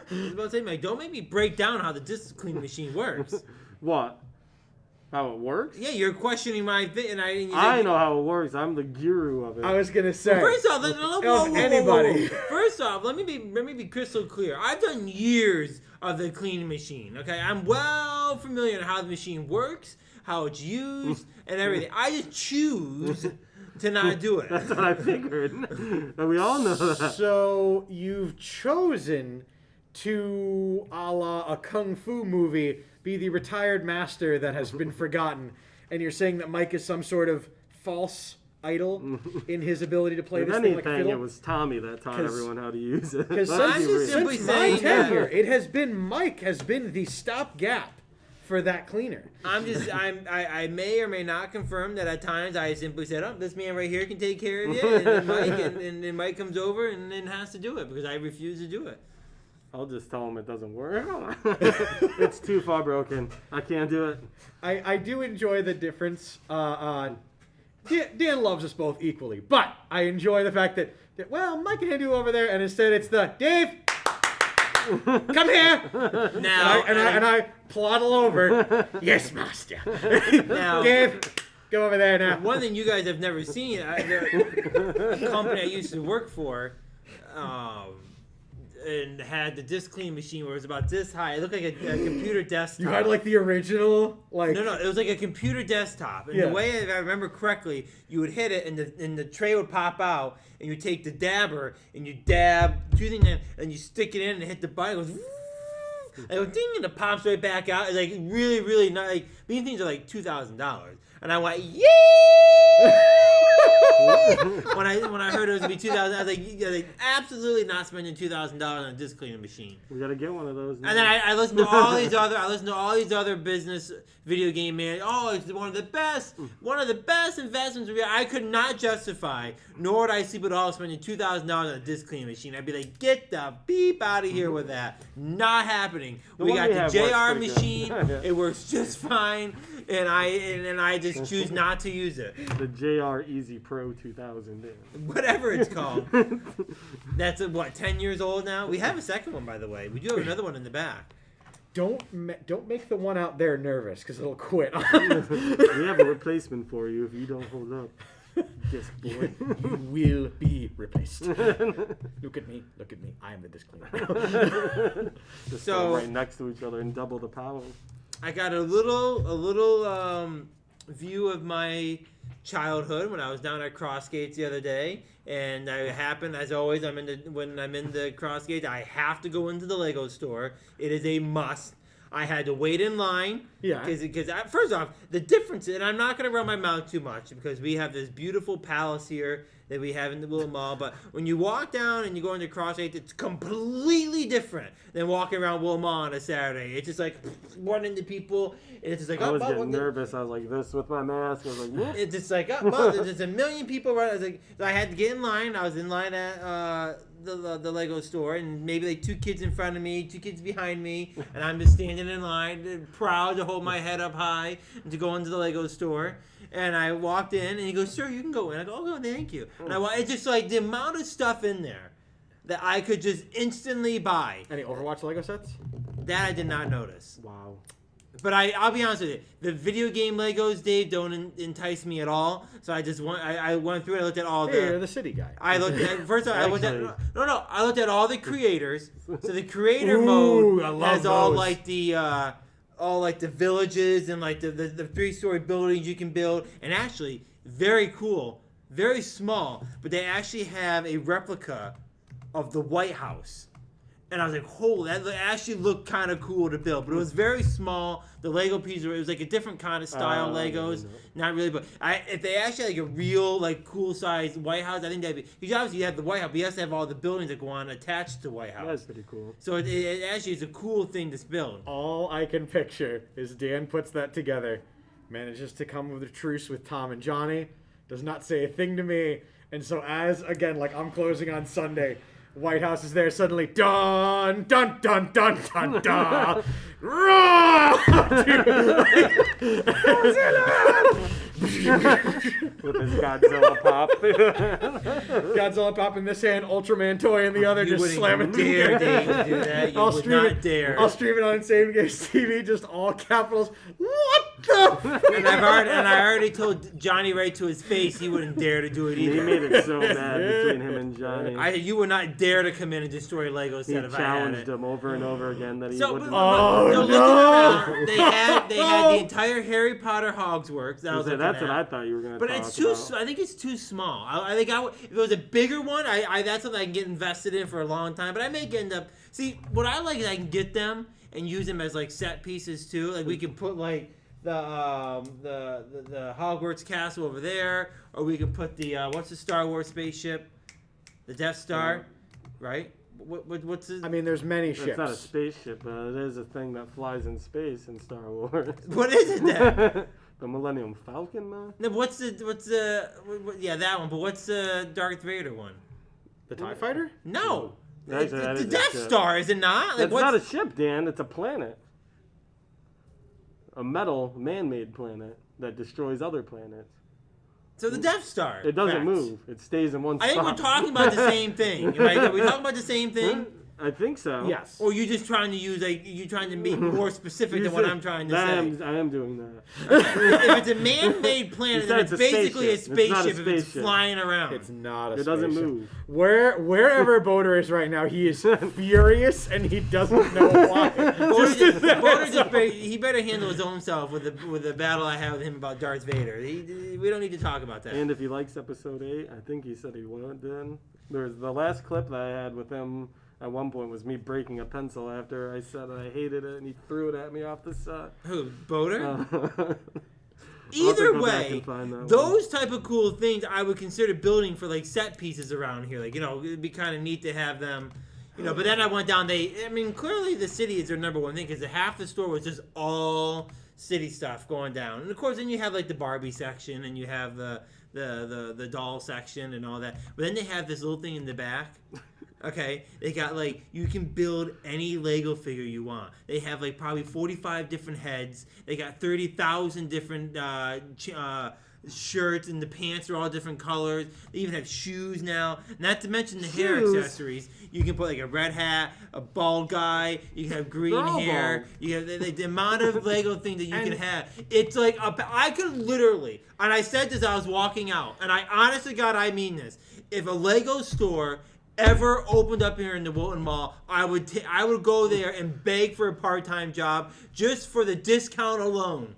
A: was about to say, Mike, don't make me break down how the disc cleaning machine works.
C: What? How it works?
A: Yeah, you're questioning my fit, and
C: I know how it works. I'm the guru of it.
B: I was gonna say.
A: First off,
B: anybody.
A: First off, let me be crystal clear. I've done years of the cleaning machine. Okay, I'm well familiar with how the machine works, how it's used, and everything. I just choose to not do it.
C: That's what I figured. And we all know that.
B: So you've chosen to, a la a kung fu movie, be the retired master that has been forgotten, and you're saying that Mike is some sort of false idol in his ability to play
C: If
B: this thing like a
C: anything,
B: fiddle?
C: it was Tommy that taught
B: 'Cause-
C: everyone how to use it.
B: Because
C: Let's
A: I'm
C: be
A: just
C: real.
A: simply
B: since my
A: saying that-
B: tenure, it has been Mike has been the stopgap for that cleaner.
A: I may or may not confirm that at times I simply said, "Oh, this man right here can take care of you," and then Mike comes over and then has to do it because I refuse to do it.
C: I'll just tell him it doesn't work. It's too far broken. I can't do it.
B: I do enjoy the difference. Dan loves us both equally, but I enjoy the fact that well, Mike can hand you over there, and instead it's the Dave. Come here.
A: Now,
B: And I ploddle over. Yes, master.
A: Now-
B: Dave, go over there now.
A: one thing you guys have never seen, a company I used to work for, and had the disc clean machine where it was about this high. It looked like a computer desktop.
B: You had like the original, like
A: No, it was like a computer desktop. And
B: Yeah.
A: the way, if I remember correctly, you would hit it and the tray would pop out, and you take the dabber and you dab 2 things in, and you stick it in and hit the button. It goes. And it goes ding, and it pops right back out. It's like really, really not like these things are like $2,000, and I went yeah. when I heard it was gonna be 2,000, I was like, absolutely not spending $2,000 on a disc cleaning machine.
C: We gotta get one of those. Now.
A: And then I listened to all these other business video game man. Oh, it's one of the best investments. I could not justify, nor would I sleep at all spending $2,000 on a disc cleaning machine. I'd be like, get the beep out of here with that. Not happening. We
C: one
A: got
C: we
A: the
C: have
A: JR
C: works pretty
A: machine.
C: good.
A: It works just fine, and I just choose not to use it.
C: The JR Easy Pro 2000.
A: Whatever it's called. That's 10 years old now. We have a second one, by the way. We do have another one in the back.
B: don't make the one out there nervous because it'll quit.
C: We have a replacement for you if you don't hold up. Disc boy.
B: You will be replaced. Look at me. I am the disclaimer.
C: Just
A: So-
C: so right next to each other and double the power.
A: I got a little view of my childhood when I was down at Crossgates the other day, and I happened, as always, when I'm in the Crossgates, I have to go into the Lego store. It is a must. I had to wait in line.
B: Yeah.
A: Because first off, the difference, and I'm not going to run my mouth too much because we have this beautiful palace here that we have in the little mall. But when you walk down and you go into Crossgates, it's completely different than walking around Will Mall on a Saturday. It's just like running into people. And it's just like,
C: I was getting
A: what-
C: nervous. I was like this with my mask. I was like, whoop.
A: It's just like, there's just a million people running. I was like, so I had to get in line. I was in line at the Lego store, and maybe like 2 kids in front of me, 2 kids behind me, and I'm just standing in line, proud to hold my head up high and to go into the Lego store. And I walked in, and he goes, "Sir, you can go in." I go, "Oh, thank you." And it's just like the amount of stuff in there that I could just instantly buy.
B: Any Overwatch Lego sets?
A: That I did not notice.
C: Wow.
A: But I'll be honest with you, the video game Legos, Dave, don't entice me at all. So I went through it. I looked at all
B: Hey, you're
A: the.
B: the city guy.
A: I looked at first. I looked at
C: Actually-
A: I looked at all the creators. So the creator
B: Ooh,
A: mode
B: I love
A: has all
B: those.
A: like the villages and like the 3-story buildings you can build, and actually very cool, very small. But they actually have a replica of the White House. And I was like, holy, that actually looked kind of cool to build. But it was very small. The Lego piece, it was like a different kind of style Legos. Not really, but if they actually had like a real, like, cool size White House, I think that'd be... Because obviously you have the White House, but you have to have all the buildings that go on attached to White House.
C: That's pretty cool.
A: So it actually is a cool thing to build.
B: All I can picture is Dan puts that together, manages to come with a truce with Tom and Johnny, does not say a thing to me, and so again, like I'm closing on Sunday, White House is there suddenly, dun, dun, dun, dun, dun, dun,
C: With his Godzilla pop.
B: Godzilla pop in this hand, Ultraman toy in the other,
A: You
B: just
A: wouldn't
B: slamming
A: dare,
B: together.
A: Dave, to do that. You would not dare.
B: I'll stream it on Insane Games TV, just all capitals. What the?
A: And I already told Johnny right to his face he wouldn't dare to do it
C: He
A: either.
C: made it so bad between him and Johnny.
A: You would not dare to come in and destroy Lego
C: He
A: set if I had
C: challenged
A: it.
C: him over and over again that he
A: So,
C: wouldn't.
A: looking around, they had the entire Harry Potter Hogsworks. That I was
C: So
A: looking
C: that's
A: at.
C: what I thought you were gonna
A: But
C: talk
A: it's too.
C: about.
A: I think it's too small. I think if it was a bigger one, that's something I can get invested in for a long time. But I may end up. See, what I like is I can get them and use them as like set pieces too. Like we can put like the Hogwarts castle over there, or we can put the what's the Star Wars spaceship, the Death Star, right? What's the?
B: I mean, there's many
C: It's
B: ships.
C: not a spaceship, but it is a thing that flies in space in Star Wars.
A: What is it then?
C: The Millennium Falcon, man.
A: No, what's the yeah, that one. But what's the Darth Vader one?
B: The TIE Fighter?
A: No,
C: Actually, that
A: it's the
C: is a
A: Death
C: ship.
A: Star, is it not?
C: It's
A: what's-
C: not a ship, Dan. It's a planet. A metal, man-made planet that destroys other planets.
A: So the Death Star.
C: It doesn't
A: Facts.
C: move. It stays in one
A: I
C: spot.
A: think we're talking about the same thing. Right? Are we talking about the same thing?
C: I think so.
B: Yes.
A: Or you just trying to use you trying to be more specific than what I'm trying to say?
C: I am doing that.
A: If it's a man-made planet,
C: You
A: then
C: said
A: it's
C: it's a
A: basically a
C: spaceship. It's not a
A: spaceship if it's
C: spaceship.
A: flying around.
B: It's not a
C: It doesn't
B: spaceship.
C: move.
B: Wherever Boater is right now, he is furious and he doesn't know why.
A: He better handle his own self with the battle I had with him about Darth Vader. We don't need to talk about that.
C: And if he likes episode 8, I think he said he would then. There's the last clip that I had with him at one point was me breaking a pencil after I said I hated it and he threw it at me off the set.
A: Who, Boater?
C: I'll have to
A: Either
C: go back
A: way,
C: and find that
A: those type of cool things I would consider building for like set pieces around here. Like, it'd be kind of neat to have them. But then I went down. Clearly the city is their number one thing because half the store was just all city stuff going down. And of course, then you have like the Barbie section and you have the doll section and all that. But then they have this little thing in the back. Okay, they got like you can build any Lego figure you want. They have like probably 45 different heads. They got 30,000 different shirts, and the pants are all different colors. They even have shoes now. Not to mention the hair
B: Shoes?
A: accessories. You can put like a red hat, a bald guy. You can have green
C: They're all
A: hair.
C: bald.
A: You have the amount of Lego things that you can have. It's like I could literally, and I said this, I was walking out, and I honestly, God, I mean this. If a Lego store ever opened up here in the Wilton Mall, I would go there and beg for a part-time job just for the discount alone.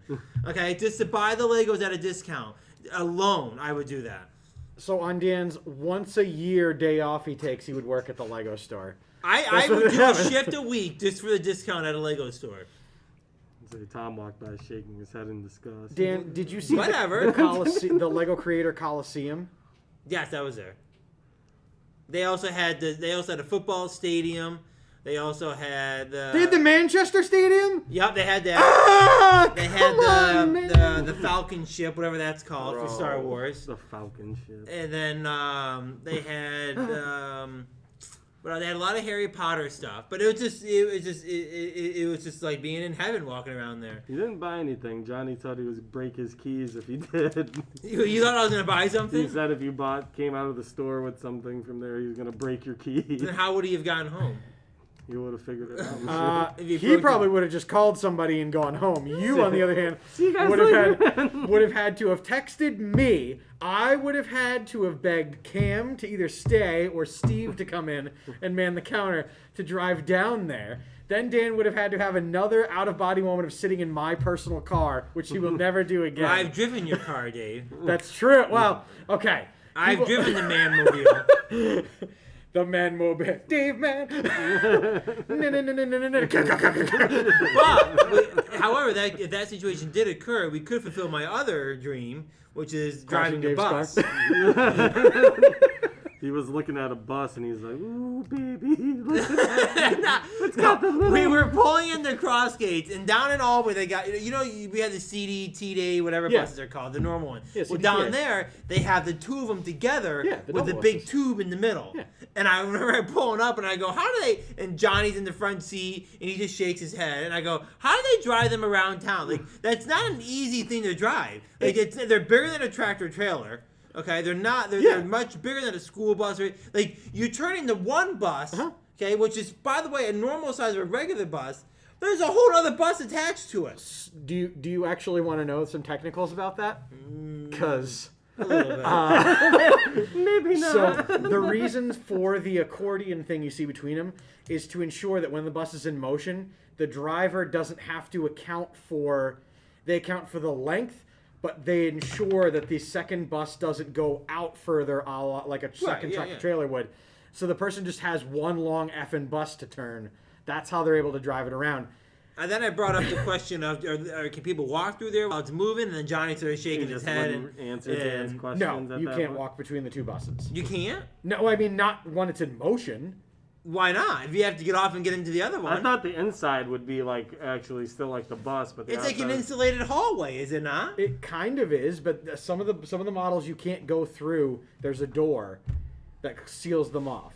A: Okay, just to buy the Legos at a discount alone, I would do that.
B: So on Dan's once a year day off he takes, he would work at the Lego store.
A: I would do a shift a week just for the discount at a Lego store.
C: So Tom walked by shaking his head in disgust.
B: Dan, did you see
A: Whatever.
B: the Lego Creator Coliseum?
A: Yes, that was there. They also had a football stadium. They also had
B: They had the Manchester Stadium?
A: Yep, they had that.
B: Ah,
A: They had
B: come on,
A: the Falcon ship, whatever that's called for Star Wars.
C: The Falcon ship.
A: And then they had they had a lot of Harry Potter stuff. But it was just like being in heaven walking around there.
C: He didn't buy anything. Johnny thought he would break his keys if he did.
A: You thought I was gonna buy
C: He
A: something?
C: said if you came out of the store with something from there, he was gonna break your keys.
A: Then how would he have gotten home?
C: He would have figured it out.
A: If you
B: he
A: broke
B: probably
A: it.
B: would have just called somebody and gone home. You, on the other hand,
C: See you guys
B: would have
C: later.
B: had to have texted me. I would have had to have begged Cam to either stay or Steve to come in and man the counter to drive down there. Then Dan would have had to have another out-of-body moment of sitting in my personal car, which he will never do again.
A: I've driven your car, Dave.
B: That's true. Well, okay.
A: I've driven the Man-mobile.
B: The man mobile. Dave man.
A: But, however, if that situation did occur, we could fulfill my other dream, which is driving the
B: Dave's
A: bus.
B: car.
C: He was looking at a bus and he's like, "Ooh, baby, let's go."
A: We were pulling into Cross Gates, and down in Albany, they got, we had the CD, T-Day, whatever
B: Yeah.
A: buses are called, the normal one.
B: Yeah,
A: Well,
B: CDTA.
A: down there, they have the two of them together
B: Yeah, the
A: with the
B: double
A: big
B: buses.
A: tube in the middle.
B: Yeah.
A: And I remember pulling up, and I go, how do they, and Johnny's in the front seat, and he just shakes his head, and I go, how do they drive them around town? Like, that's not an easy thing to drive. Like, they're bigger than a tractor trailer. Okay, they're much bigger than a school bus. Like, you're turning the one bus, okay, which is, by the way, a normal size of a regular bus. There's a whole other bus attached to it.
B: Do you actually want to know some technicals about that? Because
A: A little bit.
C: Maybe not.
B: so the reason for the accordion thing you see between them is to ensure that when the bus is in motion, the driver doesn't have to account for the length, but they ensure that the second bus doesn't go out further, a la like a second tractor trailer would. So the person just has one long effing bus to turn. That's how they're able to drive it around.
A: And then I brought up the question of, can people walk through there while it's moving? And then Johnny started shaking
C: He
A: his
C: just
A: head.
C: wouldn't answer
A: and
C: Dan's questions.
B: No,
C: at
B: you
C: that
B: can't
C: point.
B: walk between the two buses.
A: You can't?
B: No, I mean not when it's in motion.
A: Why not? If you have to get off and get into the other
C: I
A: one.
C: thought the inside would be like actually still like the bus, but the
A: It's like an
C: outside-
A: insulated hallway, is it not?
B: It kind of is, but some of the models you can't go through. There's a door that seals them off.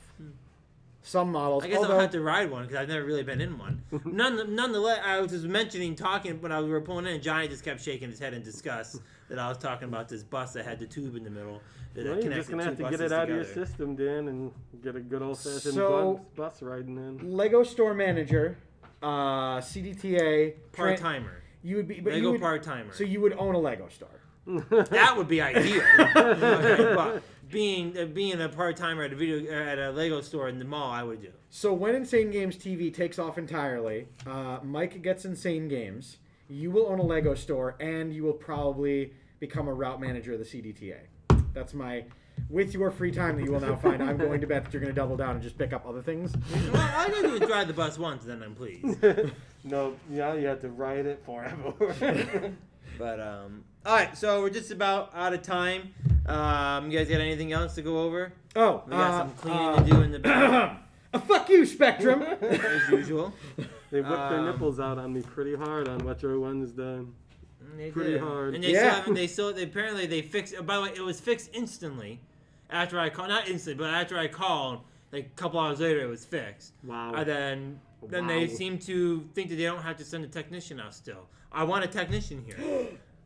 B: Some models.
A: I guess
B: although,
A: I'll have to ride one because I've never really been in one. Nonetheless, I was just talking when we were pulling in, Johnny just kept shaking his head in disgust. that I was talking about. This bus that had the tube in the middle. That
C: Well, you're just
A: connected
C: gonna have
A: two
C: to get
A: buses
C: it out of your
A: together.
C: system, Dan, and get a good old-fashioned
B: So-
C: bus riding in.
B: Lego Store Manager, CDTA.
A: Part timer.
B: You would be, but you
A: Lego
B: would,
A: part timer.
B: So you would own a Lego store.
A: That would be ideal. Okay, but being a part timer at a Lego store in the mall, I would do.
B: So when Insane Games TV takes off entirely, Mike gets Insane Games. You will own a Lego store, and you will probably become a route manager of the CDTA. That's my. With your free time that you will now find, I'm going to bet that you're going to double down and just pick up other things.
A: Well, all I gotta do is drive the bus once, then I'm pleased.
C: No, yeah, you have to ride it forever.
A: But all right, so we're just about out of time. You guys got anything else to go over?
B: Oh,
A: We got some cleaning to do in the back,
B: fuck you, Spectrum.
A: as usual.
C: They whipped their
A: Um,
C: nipples out on me pretty hard on Retro Wednesday.
A: They
C: Pretty
A: did.
C: hard.
A: And they
B: Yeah.
A: apparently they fixed. By the way, it was fixed instantly. After I called, not instantly, but after I called, like a couple hours later, it was fixed.
C: Wow.
A: And then they
C: Wow.
A: seem to think that they don't have to send a technician out still. I want a technician here.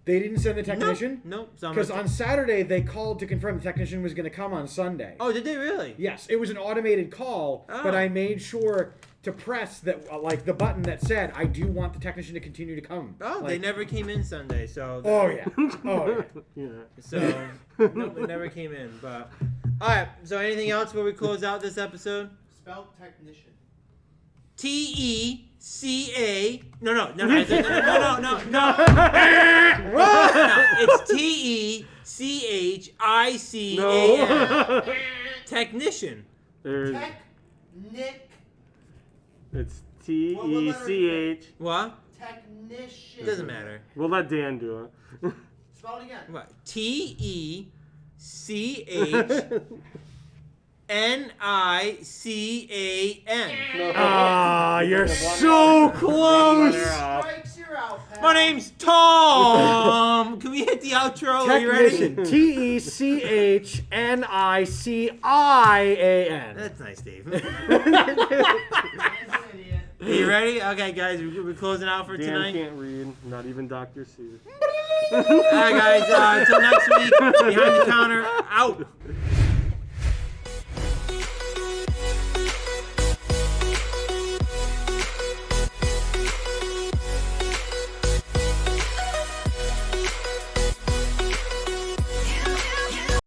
B: They didn't send the technician?
A: Nope. So I'm
B: Because
A: gonna-
B: on Saturday, they called to confirm the technician was going to come on Sunday.
A: oh, did they really?
B: Yes, it was an automated call, but
A: Oh.
B: I made sure to press that, like the button that said, "I do want the technician to continue to come."
A: Oh, they
B: Like,
A: never came in Sunday, so.
B: Oh yeah. Oh yeah.
C: Yeah.
A: So nope, they never came in. But all right. So anything else before we close out this episode?
D: Spelled technician.
A: TECA. No. It's TECHICAN.
C: No.
A: Technician.
C: There's,
D: Technic.
C: it's TECH.
A: What?
D: Technician.
A: It doesn't matter.
C: We'll let Dan do it.
D: Spell it again.
A: What? TECHNICAN.
B: Ah, you're so close.
D: Strikes, you're out, pal.
A: My name's Tom. Can we hit the outro? Are you ready?
B: Technician. TECHNICIAN.
A: That's nice, Dave.
D: Man's an idiot.
A: Are you ready? Okay, guys, we're closing out for
C: Dan
A: tonight.
C: can't read, not even Dr. Seuss.
A: All right, guys. Until next week, behind the counter, out.